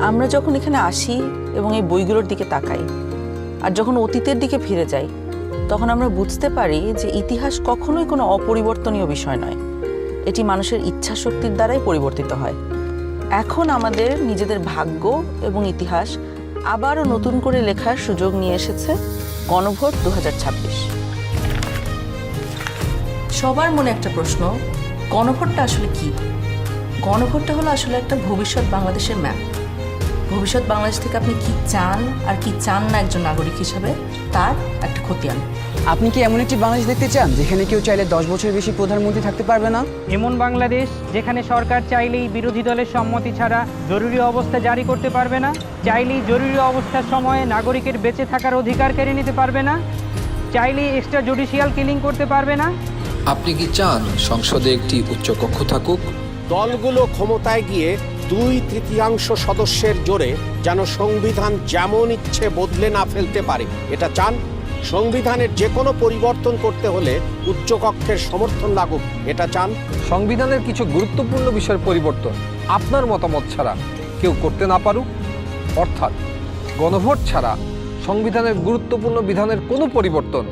আমরা যখন এখানে আসি এবং এই বইগুলোর দিকে তাকাই আর যখন অতীতের দিকে ফিরে যাই তখন আমরা বুঝতে পারি যে ইতিহাস কখনোই কোনো অপরিবর্তনীয় বিষয় নয়, এটি মানুষের ইচ্ছা শক্তির দ্বারাই পরিবর্তিত হয়। এখন আমাদের নিজেদের ভাগ্য এবং ইতিহাস আবারও নতুন করে লেখার সুযোগ নিয়ে এসেছে গণভোট 2026। সবার মনে একটা প্রশ্ন, গণভোটটা আসলে কি? গণভোটটা হলো আসলে একটা ভবিষ্যৎ বাংলাদেশের ম্যাপ। ভবিষ্যৎ বাংলাদেশ থেকে আপনি কি চান আর কি চান না একজন নাগরিক হিসাবে তার একটা খতিয়ান। আপনি কি এমন একটি বাংলাদেশ দেখতে চান যেখানে কেউ চাইলে 10 বছরের বেশি প্রধানমন্ত্রী থাকতে পারবে না? এমন বাংলাদেশ যেখানে সরকার চাইলেই বিরোধী দলের সম্মতি ছাড়া জরুরি অবস্থা জারি করতে পারবে না, চাইলেই জরুরি অবস্থার সময়ে নাগরিকের বেঁচে থাকার অধিকার কেড়ে নিতে পারবে না, চাইলেই এক্সট্রা জুডিশিয়াল কিলিং করতে পারবে না? আপনি কি চান সংসদে একটি উচ্চকক্ষ থাকুক? দলগুলো ক্ষমতায় গিয়ে 2/3 সদস্যের জোরে যেন সংবিধান যেমন ইচ্ছে বদলে না ফেলতে পারে এটা চান? সংবিধানের যে কোনো পরিবর্তন করতে হলে উচ্চকক্ষের সমর্থন লাগুক এটা চান? সংবিধানের কিছু গুরুত্বপূর্ণ বিষয়ের পরিবর্তন আপনার মতামত ছাড়া কেউ করতে না পারুক, অর্থাৎ গণভোট ছাড়া সংবিধানের গুরুত্বপূর্ণ বিধানের কোনো পরিবর্তন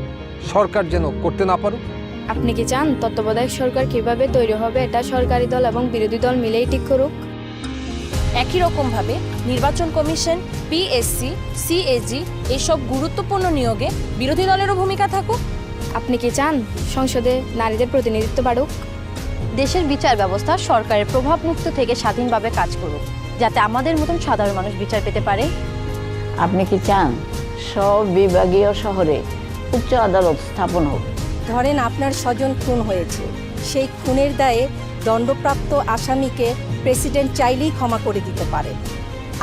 সরকার যেন করতে না পারুক। আপনি কি চান তত্ত্বাবধায়ক সরকার কিভাবে তৈরি হবে এটা সরকারি দল এবং বিরোধী দল মিলেই ঠিক করুক? একই রকমভাবে নির্বাচন কমিশন, পিএসসি, সিএজি এইসব গুরুত্বপূর্ণ নিয়োগে বিরোধী দলেরও ভূমিকা থাকুক? আপনি কি চান সংসদে নারীদের প্রতিনিধিত্ব বাড়ুক? দেশের বিচার ব্যবস্থা সরকারের প্রভাবমুক্ত থেকে স্বাধীনভাবে কাজ করুক, যাতে আমাদের মতন সাধারণ মানুষ বিচার পেতে পারে? আপনি কি চান সব বিভাগীয় শহরে উচ্চ আদালত স্থাপন হোক? ধরেন আপনার স্বজন খুন হয়েছে, সেই খুনের দায়ে দণ্ডপ্রাপ্ত আসামিকে প্রেসিডেন্ট চাইলেই ক্ষমা করে দিতে পারে।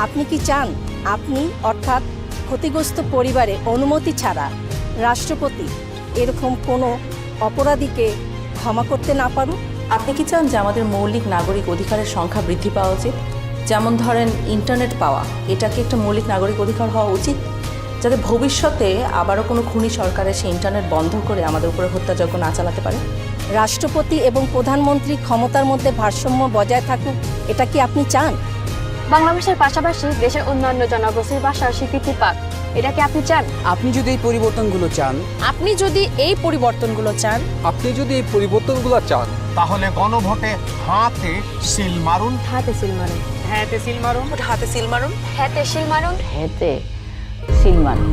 আপনি কি চান আপনি অর্থাৎ ক্ষতিগ্রস্ত পরিবারের অনুমতি ছাড়া রাষ্ট্রপতি এরকম কোনো অপরাধীকে ক্ষমা করতে না পারুক? আপনি কি চান যে আমাদের মৌলিক নাগরিক অধিকারের সংখ্যা বৃদ্ধি পাওয়া উচিত? যেমন ধরেন ইন্টারনেট পাওয়া, এটাকে একটা মৌলিক নাগরিক অধিকার হওয়া উচিত, যাতে ভবিষ্যতে আবারও কোনো খুনি সরকার এসে ইন্টারনেট বন্ধ করে আমাদের উপরে হত্যাযজ্ঞ না চালাতে পারে। রাষ্ট্রপতি এবং প্রধানমন্ত্রী ক্ষমতার মধ্যে ভারসাম্য বজায় থাকুক, এটা কি আপনি চান? বাংলা ভাষার পাশাপাশি দেশের অন্যান্য জনগোষ্ঠীর ভাষার স্বীকৃতি পাক, এটা কি আপনি চান? আপনি যদি এই পরিবর্তনগুলো চান, আপনি যদি এই পরিবর্তনগুলো চান, আপনি যদি এই পরিবর্তনগুলো চান, তাহলে গণভোটে হাতে সিল মারুন। হাতে সিল মারুন। হ্যাঁ, সিল মারুন। হাতে সিল মারুন। হাতে সিল মারুন। হেতে সিল মারুন।